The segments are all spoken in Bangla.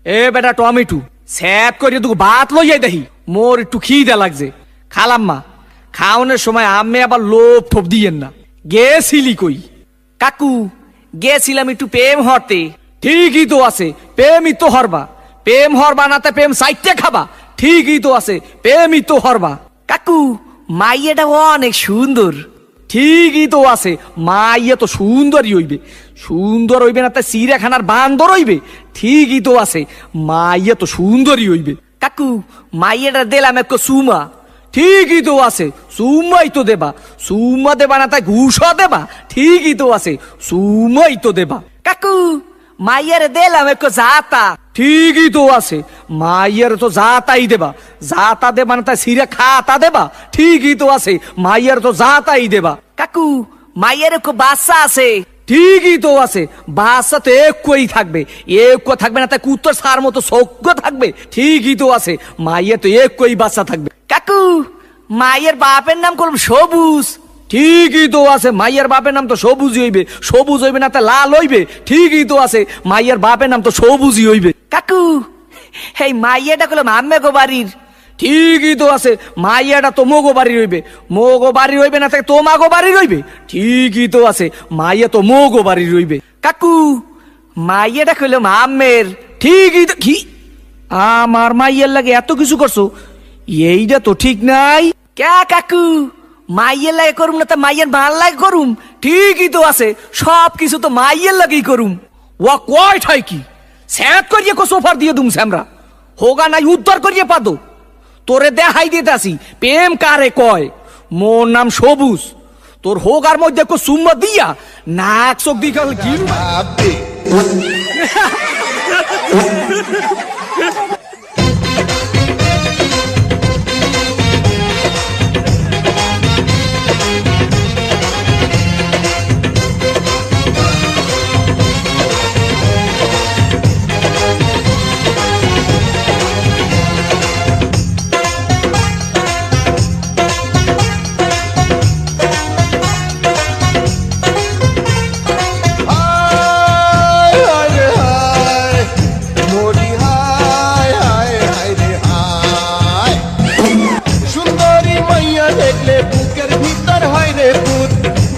এ বেটা টমেটো স্যাপ করে তুই ভাত লইয়াই দেখি মোর একটু খিদে লাগছে। খালাম্মা খাওয়ানোর সময় আমি আবার লোভ ঠোপ দিয়েন না। গেছিলি কই? কাকু গেছিলাম একটু প্রেম হরতে। ঠিকই তো আছে, প্রেমই তো হরবা। প্রেম হরবা না তা প্রেম সাইটে খাবা। ঠিকই তো আছে, প্রেমই তো হরবা। কাকু মাইয়াটা অনেক সুন্দর। ঠিকই তো আছে, মাইয়া তো সুন্দরই হইবে। সুন্দর হইবে না তা চিড়িয়াখানার বান্দর হইবে? ঠিকই তো আছে, মাইয়া তো সুন্দরই হইবে। কাকু মাইয়াটা দিলাম এক সুমা। ঠিকই তো আছে, সুমাই তো দেবা। সুমা দেবা না তাই ঘুষা দেবা? ঠিকই তো আছে, সুমাই তো দেবা। কাকু মাইয়ারে দিলাম এক জাতা। ঠিকই তো আছে, মাইয়ার তো জাতাই দেবা। জাতা দেবা না তাই সিরা খাতা দেবা? ঠিকই তো আছে, মাইয়ার তো জাতাই দেবা। কাকু মাইয়ার এক বাচ্চা আছে। ঠিকই তো আছে, বাচ্চা তো একই থাকবে। এক থাকবে না তাই কুত্তর সার মতো সৌক্য থাকবে? ঠিকই তো আছে, মাইয়া তো একই বাচ্চা থাকবে। কাকু মাইয়ের বাপের নাম করব সবুজ। ঠিকই তো আছে, মাইয়ার বাপের নাম তো সবুজই হইবে। সবুজ হইবে না তা লাল হইবে? ঠিকই তো আছে, মাইয়ার বাপের নাম তো সবুজই হইবে। কাকু এই মাইয়াটা করলাম আম্মে গো বাড়ির। ঠিকই তো আছে, মাইয়াটা তো মোগো বাড়ি রইবে। মোগো বাড়ি রইবে না তাকে তোমাগো বাড়ি রইবে? ঠিকই তো আছে, মাইয়া তো মোগো বাড়ি রইবে। কাকু মাইয়াটা কইলাম আম্মের। ঠিকই তো কি আমার মাইয়ার লাগে এত কিছু করছো, এইটা তো ঠিক নাই। কে কাকু মাইয়ের লাগে করুম না তা মাইয়ের ভাল লাগে করুম? ঠিকই তো আছে, সব কিছু তো মাইয়ের লাগেই করুম। ওয়া কয় ঠাই কি স্যাট করিয়ে কো সোফার দিয়ে দুম স্যামরা হোগা নাই উদ্ধার করিয়ে পাদো। তোরে দেখাই দিতে আসি প্রেম কারে কয়। মোর নাম সবুজ, তোর হোগার মধ্যে কো সুম্মা দিয়া নাক চোখ দিয়ে গিল।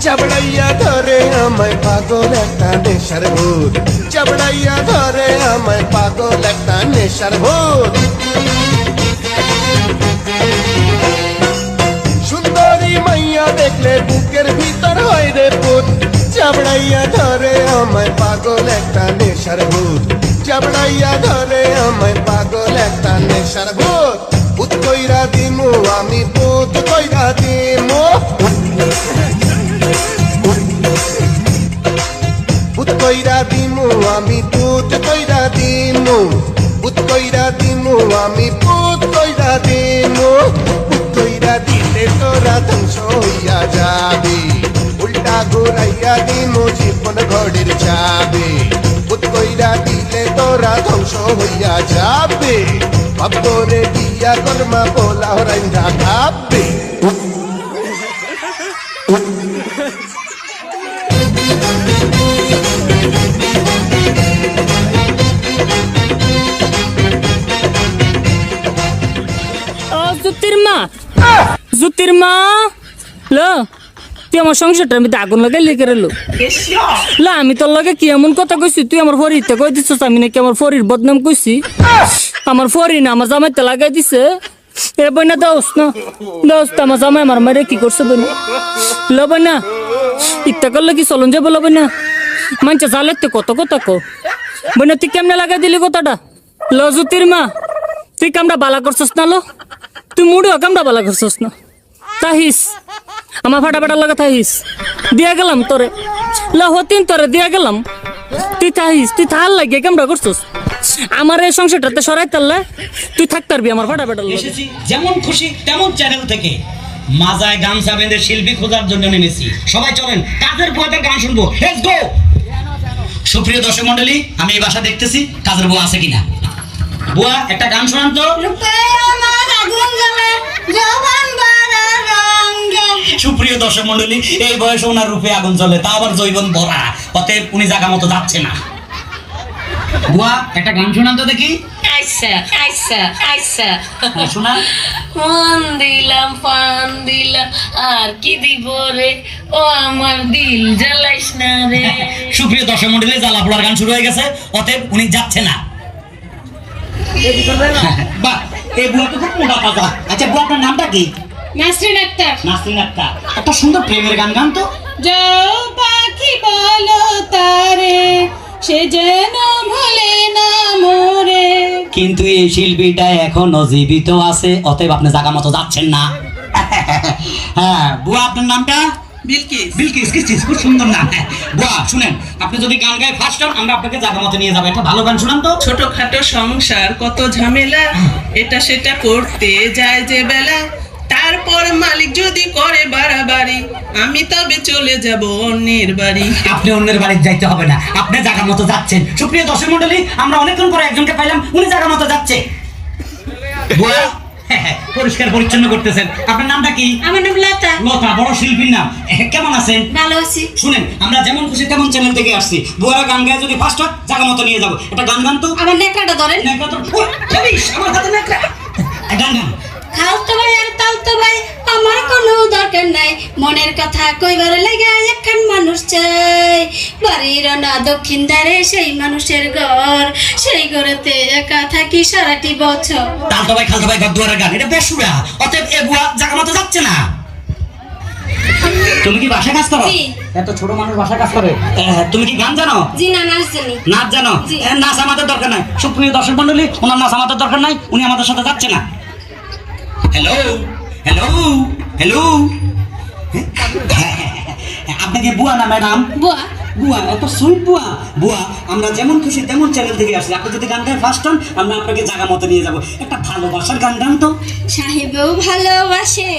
চাবড়াইয়া ধরে আমায় পাগল একটা নেশার ভূত। চাবড়াইয়া ধরে আমায় পাগল একটা নেশার ভূত। সুন্দরী মাইয়া দেখলে বুকের ভিতর হয় রে পুত। চাবড়াইয়া ধরে আমায় পাগল একটা নেশার ভূত। চাবড়াইয়া ধরে আমায় পাগল একটা নেশার ভূত। পুত কইরা দিমু আমি, পুত কইরা দিমু। পুত কইরা দিমু আমি, পুত কইরা দিমু। পুত কইরা দিমু আমি, পুত কইরা দিমু। পুত কইরা দিলে তোরা ধ্বংস হইয়া যাবি। উল্টা ঘুরাইয়া দিমু জীবন ঘরের যাবে। পুত কইরা দিলে তোরা ধ্বংস হইয়া যাবে। বাপরে দিয়া কর্মা পোলা রাইন্দা খাবে। জুতির মা লো, তুই আমার সংসারটার মধ্যে আগুন লাগাই লেগে রেলো। লা আমি তোর লগে কি এমন কথা কইছি? তুই আমার ফরিতে কই দিছিস আমি নাকি আমার ফরির বদনাম কইছি? আমার ফরি না আমার জামাইতে লাগাই দিছে। এ বইনা দোস না দোস, আমার জামাই আমার মারে কি করছে বইনা? লো বইনা ইত্যা করলে কি চলন যাবো? লো বইনা মানছে জালেতে কত কথা কো বইনা, তুই কেমনে লাগাই দিলি কথাটা? লো জুতির মা তুই কামটা বালা করছিস না? লো তুই মুড়িও কামটা বালা করছিস না? তাহিস আমার ফাটাফাটার লাগা থাহিস, দিয়া গেলাম তোরে। লহতিন তোরে দিয়া গেলাম, তুই থাহিস। তুই থাল লাগে কামটা করছিস আমার এই সংসারটাতে সরাই তারলে তুই থাকতে পারবি আমার ফাটাফাটার লাগে। এসেছি যেমন খুশি তেমন চ্যানেল থেকে মাজায় গামছা বেঁধে শিল্পী খোঁজার জন্য নেমেছি। সবাই চলেন কাজের বুয়াদের গান শুনবো। Let's go. সুপ্রিয় দর্শক মণ্ডলী, আমি এই বাসা দেখতেছি কাজের বুয়া আছে কিনা। বুয়া একটা গান শোনান তো। সুপ্রিয় দর্শক মণ্ডলী, এই বয়সে ওনার রূপে আগুন জ্বলে, তা আবার জৈবন ভরা। অতএব উনি জায়গা মতো যাচ্ছে না। বুয়া একটা গান শোনান তো দেখি। আচ্ছা আচ্ছা আচ্ছা হ্যাঁ, শোনা। মন দিলাম পান দিলাম আর কি দিব রে ও আমার দিল জ্বালাইস না রে। সুপ্রিয় দর্শক মন্ডলী, জ্বালা পোড়ার গান শুরু হয়ে গেছে, অতএব উনি যাচ্ছে না। বাহ, এই বুয়া তো খুব মোটা তাজা। আচ্ছা বুয়া, আপনার নামটা কি? নাসরিন আক্তার। নাসরিন আক্তার। একটা সুন্দর প্রেমের গান গান তো। যাও পাখি বলো তারে সে যেন ভুলে না মোরে। কিন্তু এই শিল্পীটা এখনো জীবিত আছে, অতএব আপনি জায়গা মতো যাচ্ছেন না। হ্যাঁ বুয়া, আপনার নামটা? বিলকিস। বিলকিস, কিস খুব সুন্দর নাম। হ্যাঁ, বুয়া শুনেন, আপনি যদি গান গায়ে ফার্স্ট হন, আমরা আপনাকে জায়গা মতো নিয়ে যাবো। একটা ভালো গান শুনান তো। ছোটখাটো সংসার কত ঝামেলা, এটা সেটা করতে যায় যে বেলা, তারপর মালিক যদি করে বাড়াবাড়ি, আমি তবে চলে যাব অন্যের বাড়ি। আপনি অন্যের বাড়িতে যাইতে হবে না, আপনি জায়গা মতো যাচ্ছেন। সুপ্রিয় দর্শক মন্ডলী, আমরা অনেকক্ষণ পরে একজনকে পাইলাম, উনি জায়গা মতো যাচ্ছে। বুয়া, পরিষ্কার পরিচ্ছন্ন করতেছেন। আপনার নামটা কি? আমার নাম লতা। লতা, বড় শিল্পীর নাম। কেমন আছেন? ভালো আছি। শুনেন, আমরা যেমন খুশি তেমন চ্যানেল থেকে আসছি। বুয়ারা গান গায়ে যদি ফার্স্ট হয়, জায়গা মতো নিয়ে যাবো। একটা গান গান তো। আমার নেকড়াটা ধরেন। নেকড়া তো আমার হাতে নেকড়া। গান গান। খালতো ভাই আর তালতো ভাই আমার কোনো দরকার নাই, মনের কথা কইবার লাগা একখান মানুষ চাই। বাড়ির না দক্ষিণ ধারে সেই মানুষের ঘর, সেই ঘরেতে একা থাকি সারাটি বছর। তালতো ভাই খালতো ভাই দুয়ারের গান, এটা বেসুরা। অতএব এ বুয়া জায়গা মতো যাচ্ছে না। তুমি কি বাসা কাজ করো? জি। এত ছোট মানুষ বাসা কাজ করে। তুমি কি গান জানো? জি না, নাচ জানি। নাচ জানো? জি। নাচ আমাদের দরকার নাই। সুপ্রিয় দর্শক মন্ডলী, ওনার নাচ আমাদের দরকার নাই, উনি আমাদের সাথে যাচ্ছে না। হ্যালো হ্যালো হ্যালো, আপনি কি বুয়া না ম্যাডাম? বুয়া। বুয়া, এত সুইট বুয়া। বুয়া, আমরা যেমন খুশি তেমন চ্যানেল থেকে আসছি। আপনি যদি গান গায়ে ফার্স্ট হন, আমরা আপনাকে জায়গা মতো নিয়ে যাবো। একটা ভালোবাসার গান গান তো। সাহেবেও ভালোবাসে,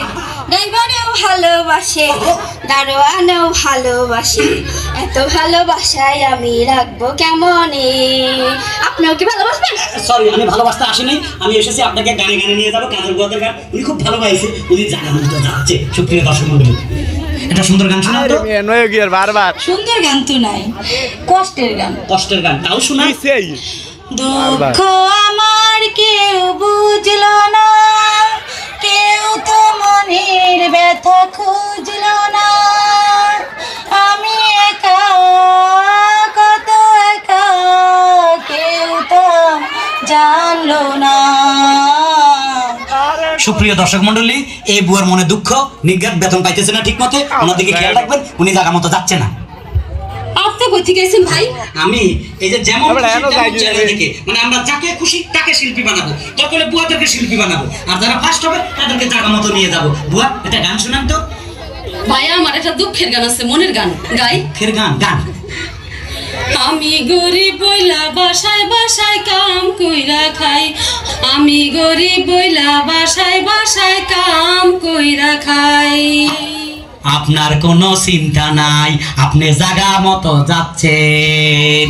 ড্রাইভারেও ভালোবাসে, দারোয়ানও ভালোবাসে, এত ভালোবাসায় আমি রাখবো কেমনে? আপনিও কি ভালোবাসবেন? সরি, আমি ভালোবাসতে আসিনি, আমি এসেছি আপনাকে গানে গানে নিয়ে যাবো। কাজল বুয়াদের গান উনি খুব ভালোবাসে, উনি জায়গা মতো যাচ্ছে। সুপ্রিয় দর্শক মন্ডলী, একটা সুন্দর গান শোনান তো। বারবার সুন্দর গান তো নাই, কষ্টের গান। কষ্টের গান তাও শোনা। দুঃখ আমার কেউ বুঝলো না, কেউ তো মনের ব্যথা খুঁজলো না, আমি একা কত একা, কেউ তো জানলো না। সুপ্রিয় দর্শক মন্ডলী, এই বুয়ার মনে দুঃখ, নিজ্ঞাত বেতন পাইতেছে না ঠিক মতো, ওনার দিকে খেয়াল রাখবেন, উনি জায়গা মতো যাচ্ছে না। আপনি কোথা গেছেন ভাই? আমি এই যে যেমন খুশি তেমন চ্যানেল থেকে, মানে আমরা যাকে খুশি তাকে শিল্পী বানাবো, তখন বুয়াদেরকে শিল্পী বানাবো, আর যারা ফার্স্ট হবে তাদেরকে জায়গা মতো নিয়ে যাবো। বুয়া, একটা গান শোনান তো। ভাইয়া আমার একটা দুঃখের গান আছে, মনের গান গাই। ফের গান গান। আমি গরিব বইলা বাসায় বাসায় কাম কইরা খাই, আমি গরিব বইলা বাসায় বাসায় কাম কইরা খাই। আপনার কোনো চিন্তা নাই, আপনি জায়গা মতো যাচ্ছেন।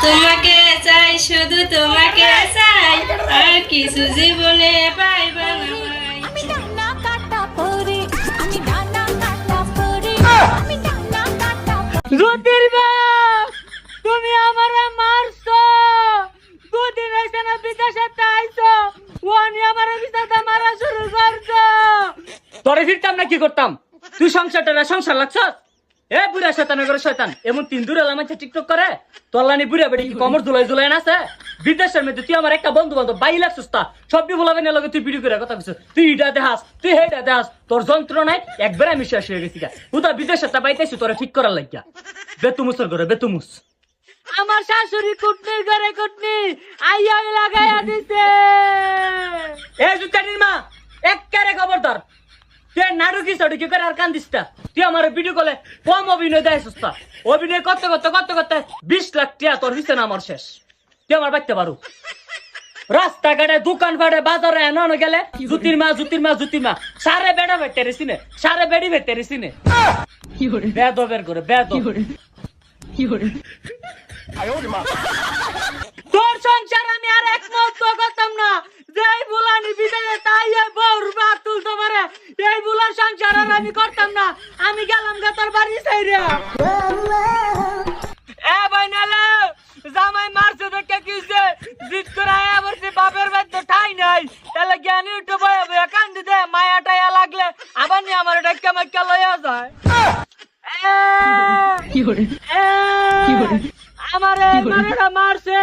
তোমাকে চাই, শুধু তোমাকে চাই, আর কিছু জীবনে পাইবা না ভাই। আমি ডানা কাটা পরে, আমি ডানা কাটা পরে, আমি ডানা কাটা পরে। জ্যোতির্মা, তুমি আমারে মারছো, দুদিন হইছে না বিদেশে আইছো, ওনি আমারে বিদেশে মারা শুরু করছো। তোরে ফিরতাম না কি করতাম? তুই সংসারটা সংসার লাগছস? এ বুড়া শয়তানের ঘরে শয়তান, এমন তিন দূরে লামাইছে টিকটক করে, তোলানি বুড়া বেটি কি কমর জুলাই জুলাই আছে? বিদেশের মধ্যে তুই আমার একটা বন্ধু বান্ধব বাই লাগছস, তা সব বলাবে না লগে তুই ভিডিও করে কথা কইছস। তুই এটা দেখাস, তুই হেটা দেখাস, তোর যন্ত্রণায় একবার আমি শেষ হয়ে গেছি। হুদা বিদেশেরটা পাইতেছি তোরা ঠিক করার লাগিয়া। বেতুমুসের ঘরে বেতুমুস। আমার শাশুড়ি কুটনির ঘরে কুটনি আইয়া লাগাইয়া দিছে। এ জুতানির মা, একবারে খবরদার, তুই নাটকি সাটকি করে আর কান্দিসটা। তুই আমার ভিডিও কলে কম অভিনয় দেয় সস্তা, অভিনয় করতে করতে করতে করতে 20 লাখ টাকা তোর দিচ্ছে না আমার শেষ। তুই আমার বাইতে পারো রাস্তাঘাটে দোকান ফাটে বাজারে এনে গেলে জুতির মা জুতির মা জুতির মা, সারে বেড়া ভেটে রেসিনে, সারে বেড়ি ভেটে রেসিনে। বেদবের করে বেদব। তোর সংসার আমি আর এক মুহূর্ত করতাম না। যেই বুলানি বিদেশে তাই বউর বাপ তুলতে পারে, এই বুলার সংসার আর আমি করতাম না। আমি গেলাম গা তোর বাড়ি সাইরে। এ বাইনালে জামাই মারছে দেখে কিছে জিত করে আয়া বলছে বাপের বাড়িতে ঠাই নাই তাহলে জ্ঞানী উঠে বয়ে বয়ে কান্দি দে মায়া টায়া লাগলে আবার নিয়ে আমার ডাক্কা মাক্কা লইয়া যায় আমারে মারেরা মারছে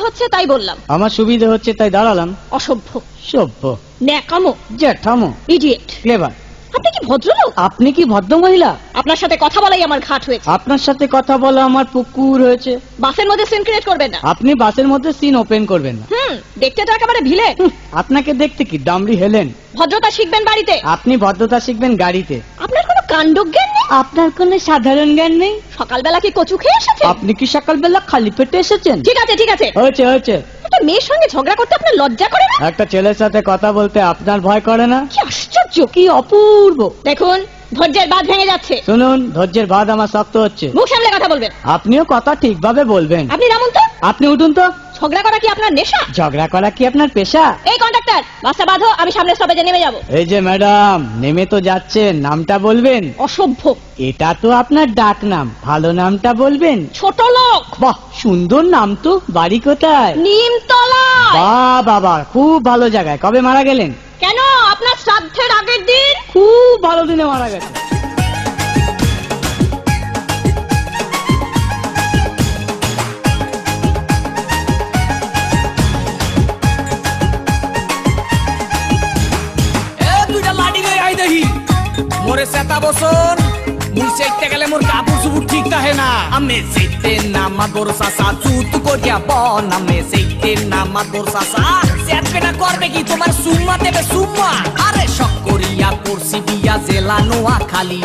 হচ্ছে তাই বললাম, আমার সুবিধা হচ্ছে তাই দাঁড়ালাম। অসভ্য, সভ্য, ন্যাকামো, জ্যাঠামো, ইডিয়েট। ক্লেভার। আপনি কি ভদ্রলোক? আপনি কি ভদ্র মহিলা? আপনার সাথে কথা বলাই আমার ঘাট হয়েছে। আপনার সাথে কথা বলা আমার পুকুর হয়েছে। বাসের মধ্যে সিন ক্রিয়েট করবেন না। আপনি বাসের মধ্যে সিন ওপেন করবেন না। দেখতে তো একেবারে ভিলে। আপনাকে দেখতে কি ডামরি হেলেন? ভদ্রতা শিখবেন বাড়িতে। আপনি ভদ্রতা শিখবেন গাড়িতে। আপনার কোনো কাণ্ডজ্ঞান নেই। আপনার কোনো সাধারণ জ্ঞান নেই। সকালবেলা কি কচু খেয়ে এসেছেন? আপনি কি সকালবেলা খালি পেটে এসেছেন? ঠিক আছে ঠিক আছে, হয়েছে হয়েছে। একটা মেয়ের সঙ্গে ঝগড়া করতে আপনার লজ্জা করে না? একটা ছেলের সাথে কথা বলতে আপনার ভয় করে না? কি আশ্চর্য, কি অপূর্ব। দেখুন ধৈর্যের বাঁধ ভেঙে যাচ্ছে। শুনুন, ধৈর্যের বাঁধ আমার শক্ত হচ্ছে। মুখ সামলে কথা বলবেন। আপনিও কথা ঠিকভাবে বলবেন। আপনি নামুন তো। আপনি উঠুন তো। ঝগড়া করা কি আপনার নেশা? ঝগড়া করা কি আপনার পেশা? এই কন্ডাক্টর, বাসটা বাঁধো, আমি সামনের স্টপেজে নেমে যাব। এই যে ম্যাডাম, নেমে তো যাচ্ছেন, নামটা বলবেন। অসভ্য। এটা তো আপনার ডাক নাম, ভালো নামটা বলবেন। ছোট লোক। বাহ, সুন্দর নাম তো। বাড়ি কোথায়? নিমতলা। বাহ বাবা, খুব ভালো জায়গায়। কবে মারা গেলেন? কেন, আপনার শ্রাদ্ধের আগের দিন। খুব ভালো দিনে মারা গেছে। দুইটা লাঠি লই আই দেখি মোরে সেতা বসন মুই সেটতে গেলে মোর কাপড় চুপড় ঠিক থাকে না। আমি সেটতে না মাদর সাসা চুত করিয়া বন, আমি সেটতে না মাদর সাসা সেটবেটা করবে কি তোমার সুম্মা দেবে সুম্মা। আরে শক করিয়া করছি বিয়া জেলা নোয়া খালি,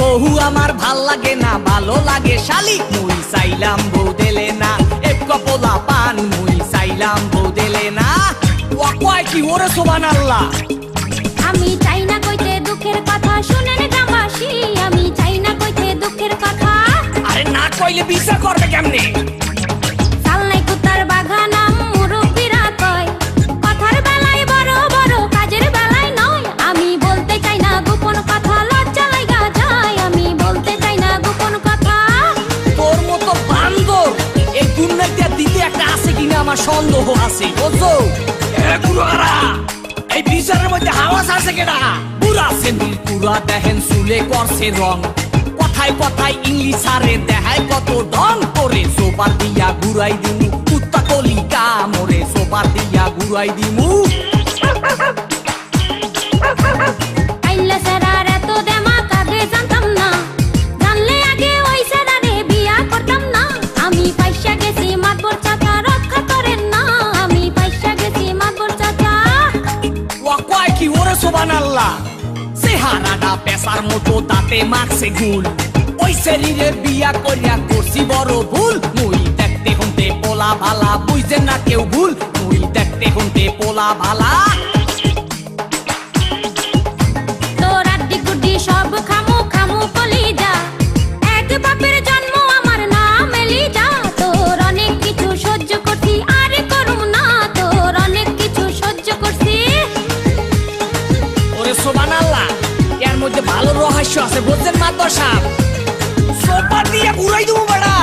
বহু আমার ভাল লাগে না, ভালো লাগে শালি। মুই চাইলাম বউ দেলে না, এক কপলা পান মুই চাইলাম বউ দেলে না। ওয়া কয় কি ওরে সুবহানাল্লাহ। আমি চাই না কইতে দুঃখের কথা, শুনেন গ্রামবাসী, আমি চাই না কইতে দুঃখের কথা। আরে না কইলে বিচার করবে কেমনে? চাল নাই কুতার বাগানাম মুরব্বিরা কয়, কথার বেলায় বড় বড়, কাজের বেলায় নয়। আমি বলতে চাই না গোপন কথা, লজ্জা লাগা যায়। আমি বলতে চাই না গোপন কথা। তোর মতো বান্দর এই দুনিয়াতে দিতে একটা আছে কিনা আমার সন্দেহ আছে, বুঝছো? এগুলোরা এই বিচারের মধ্যে হাওয়াস আছে কেনা? পুরা সেন্দিল পুরা দেখেন চুলে করছে রং, কথায় কথায় ইংলিশ আরে দেখায় কত ডং করে। সোপার দিয়া ঘুরাই দিমু কুত্তা কলিকা মোরে, সোপার দিয়া ঘুরাই দিমু। আইলা সেরার এত দেমাক আগে জানতাম না, জানলে আগে ওই সেরারে বিয়া করতাম না। আমি পয়সা গেছি মাতবর চাচা, রক্ষা করেন না। আমি পয়সা গেছি মাতবর চাচা। ওয়া কয় কি ওরে সুবহানাল্লাহ। চেহারাটা পেশার মতো, দাঁতে মারছে গুল, ওই শরীরে বিয়া করিয়া করছি বড় ভুল। মুই দেখতে হতে পোলা ভালা, বুঝছেন না কেউ ভুল। মুই দেখতে হতে পোলা ভালা। তোর আড্ডি গুড্ডি সব খামু খামু কলিজা, এক বাপের জন্ম আমার নাম এলিজা। তোর অনেক কিছু সহ্য করছি, আর করুম না। তোর অনেক কিছু সহ্য করছি। ওরে সুবহানাল্লাহ, এর মধ্যে ভালো রহস্য আছে, বুঝছেন মাতর সাহেব? সোপা দিয়ে ঘুরাই দেবো বেড়া।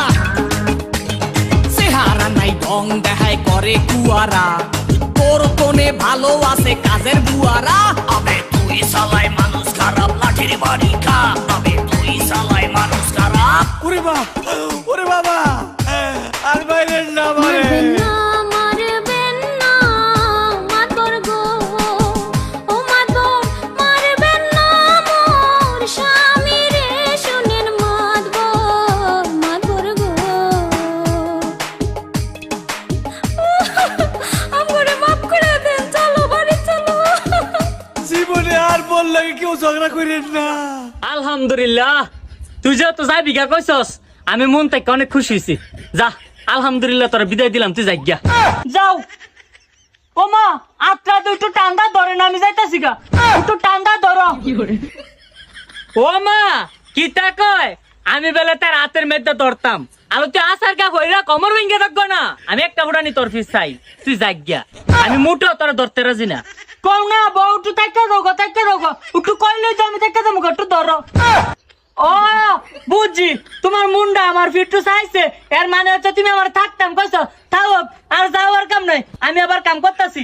চেহারা নাই ঢং দেখায় করে কুয়ারা, তোর কোনে ভালো আছে কাজের বুয়ারা। আবে তুই সালাই মানুষ খারাপ, লাঠির বাড়ি খা। আবে তুই সালাই মানুষ খারাপ। ওরে বাবা, ওরে বাবা, আর বাইরে না মারে। মারবেন না, মারবেন না, মাতবর গো, ও মাতবর, মারবেন না মোর স্বামী রে, শুনেন মাতবর, মাতবর গো। আমারে মাফ করে দেন, চলো বাড়ি চলো। জীবনে আর বল লাগে কেউ ঝগড়া করেন না। আলহামদুলিল্লাহ, তুই যেহেতু যাই বিঘা কইছস, আমি মন থেকে অনেক খুশি হয়েছি। যা, আলহামদুলিল্লাহ, তোরা বিদায় দিলাম, তুই যাই গিয়া। যাও। ও মা, আত্রা তো একটু ঠান্ডা ধরে না, আমি যাইতাছি গা। একটু ঠান্ডা ধরো। ও মা, কি তা কয়? আমি বেলে তার হাতের মধ্যে ধরতাম। আলো তুই আসার গা কইরা কমর ভেঙে থাকবো না। আমি একটা ফুটানি তোর ফিস চাই, তুই যাই গিয়া। আমি মোটেও তোরা ধরতে রাজি না। কও না বউ, একটু তাইকা দাও গো, তাইকা দাও গো। একটু কইলে তো আমি তাইকা দাও, একটু ধরো। ও বুঝছি, তোমার মুন্ডা আমার ফিট্টু চাইছে, এর মানে হচ্ছে তুমি আমার থাকতাম কইছো। থাও, আর যাওয়ার কাম নাই, আমি আবার কাম করতেছি।